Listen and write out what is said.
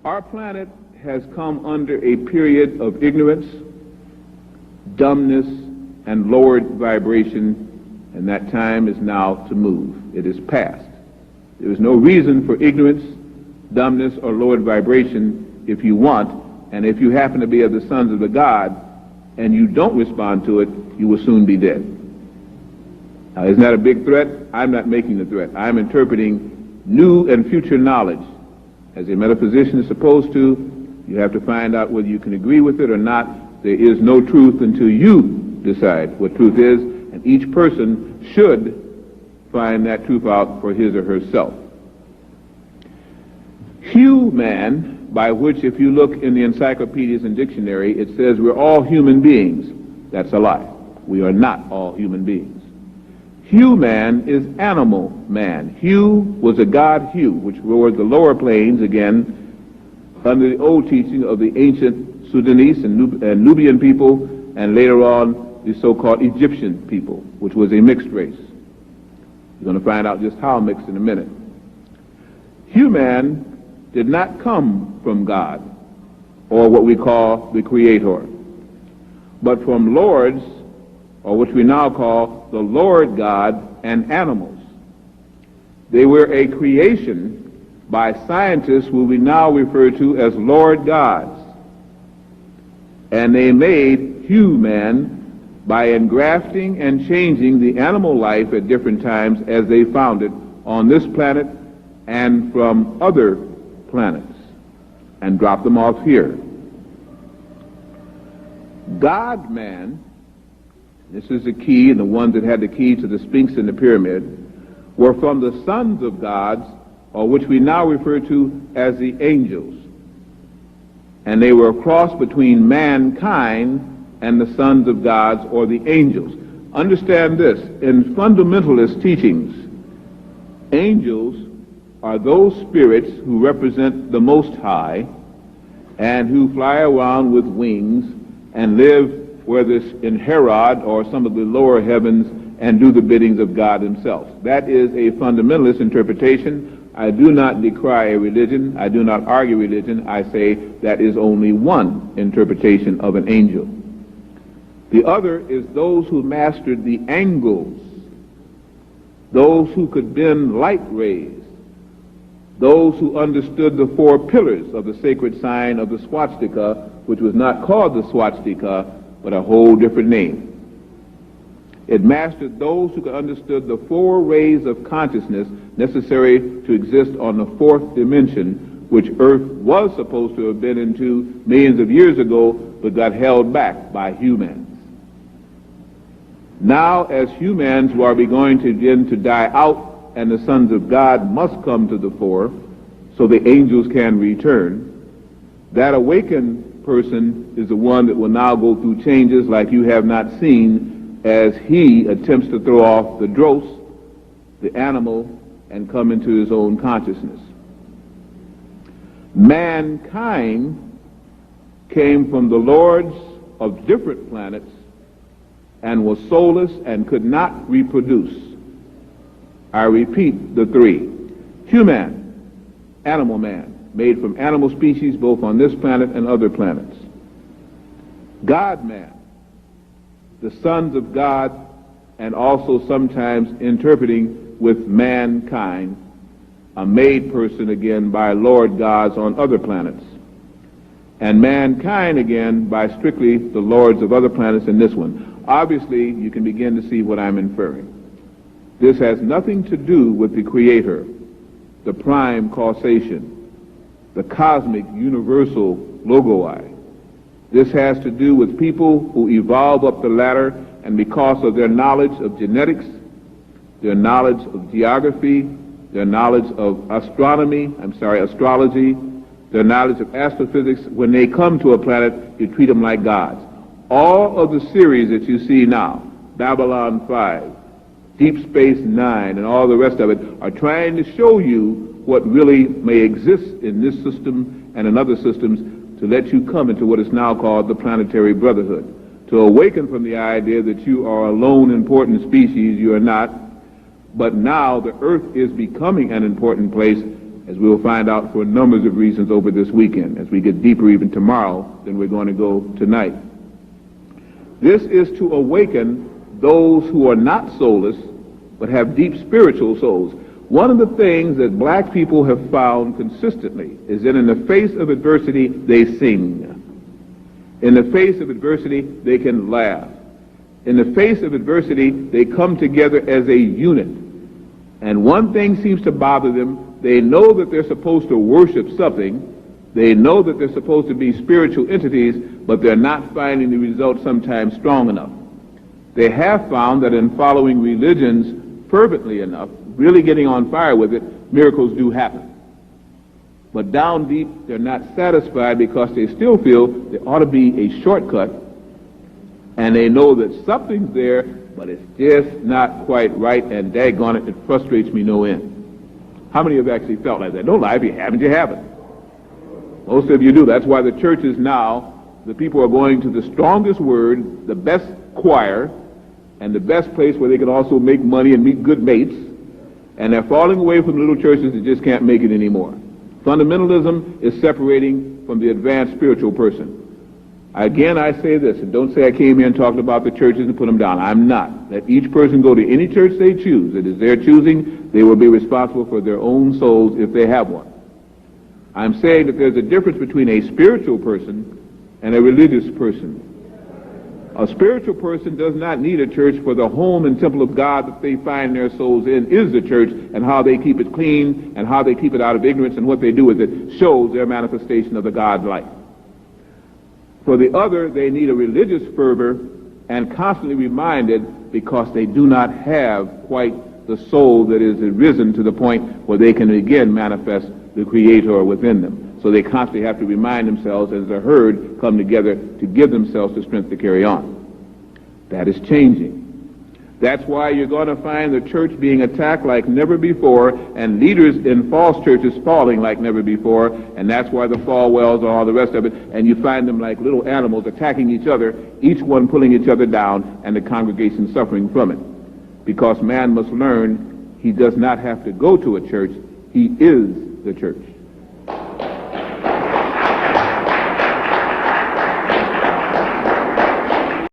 Our planet has come under a period of ignorance, dumbness, and lowered vibration, and that time is now to move. It is past. There is no reason for ignorance, dumbness, or lowered vibration if you want, and if you happen to be of the sons of the God and you don't respond to it, you will soon be dead. Now, isn't that a big threat? I'm not making the threat. I'm interpreting new and future knowledge. As a metaphysician is supposed to, you have to find out whether you can agree with it or not. There is no truth until you decide what truth is, and each person should find that truth out for his or herself. Human, by which if you look in the encyclopedias and dictionary, it says we're all human beings. That's a lie. We are not all human beings. Human is animal man. Hu was a god Hu, which ruled the lower plains, again, under the old teaching of the ancient Sudanese and Nubian people, and later on the so-called Egyptian people, which was a mixed race. You're going to find out just how mixed in a minute. Human did not come from God, or what we call the Creator, but from lords, or what we now call the Lord God, and animals. They were a creation by scientists who we now refer to as Lord gods. And they made human by engrafting and changing the animal life at different times as they found it on this planet and from other planets, and dropped them off here. God-man, this is the key, and the ones that had the key to the Sphinx and the pyramid, were from the sons of gods, or which we now refer to as the angels. And they were a cross between mankind and the sons of gods, or the angels. Understand this, in fundamentalist teachings, angels are those spirits who represent the Most High and who fly around with wings and live whether it's in Herod or some of the lower heavens, and do the biddings of God himself. That is a fundamentalist interpretation. I do not decry a religion. I do not argue religion. I say that is only one interpretation of an angel. The other is those who mastered the angles, those who could bend light rays, those who understood the four pillars of the sacred sign of the swastika, which was not called the swastika, but a whole different name. It mastered those who could understood the four rays of consciousness necessary to exist on the fourth dimension, which Earth was supposed to have been into millions of years ago, but got held back by humans. Now, as humans who are going to begin to die out, and the sons of God must come to the fore, so the angels can return, that awakened person is the one that will now go through changes like you have not seen, as he attempts to throw off the dross, the animal, and come into his own consciousness. Mankind came from the lords of different planets and was soulless and could not reproduce. I repeat the three. Human, animal man, made from animal species both on this planet and other planets. God-man, the sons of God, and also sometimes interpreting with mankind, a made person again by Lord gods on other planets. And mankind again by strictly the lords of other planets in this one. Obviously, you can begin to see what I'm inferring. This has nothing to do with the Creator, the prime causation, the cosmic universal logoi. This has to do with people who evolve up the ladder, and because of their knowledge of genetics, their knowledge of geography, their knowledge of astrology, their knowledge of astrophysics, when they come to a planet, you treat them like gods. All of the series that you see now, Babylon 5, Deep Space Nine, and all the rest of it, are trying to show you what really may exist in this system and in other systems, to let you come into what is now called the planetary brotherhood, to awaken from the idea that you are a lone important species. You are not, but now the Earth is becoming an important place as we will find out for numbers of reasons over this weekend, as we get deeper even tomorrow than we're going to go tonight. This is to awaken those who are not soulless, but have deep spiritual souls. One of the things that black people have found consistently is that in the face of adversity, they sing. In the face of adversity, they can laugh. In the face of adversity, they come together as a unit. And one thing seems to bother them. They know that they're supposed to worship something. They know that they're supposed to be spiritual entities, but they're not finding the results sometimes strong enough. They have found that in following religions fervently enough, really getting on fire with it, miracles do happen. But down deep, they're not satisfied because they still feel there ought to be a shortcut, and they know that something's there, but it's just not quite right, and daggone it, it frustrates me no end. How many have actually felt like that? Don't lie, if you haven't, you haven't. Most of you do. That's why the churches now, the people are going to the strongest word, the best choir, and the best place where they can also make money and meet good mates, and they're falling away from little churches that just can't make it anymore. Fundamentalism is separating from the advanced spiritual person. Again, I say this, and don't say I came here and talked about the churches and put them down. I'm not. Let each person go to any church they choose. It is their choosing. They will be responsible for their own souls if they have one. I'm saying that there's a difference between a spiritual person and a religious person. A spiritual person does not need a church, for the home and temple of God that they find their souls in is the church, and how they keep it clean and how they keep it out of ignorance and what they do with it shows their manifestation of the God's life. For the other, they need a religious fervor and constantly reminded because they do not have quite the soul that is risen to the point where they can again manifest the Creator within them. So they constantly have to remind themselves as a herd come together to give themselves the strength to carry on. That is changing. That's why you're going to find the church being attacked like never before, and leaders in false churches falling like never before, and that's why the Falwells and all the rest of it, and you find them like little animals attacking each other, each one pulling each other down, and the congregation suffering from it. Because man must learn he does not have to go to a church, he is the church.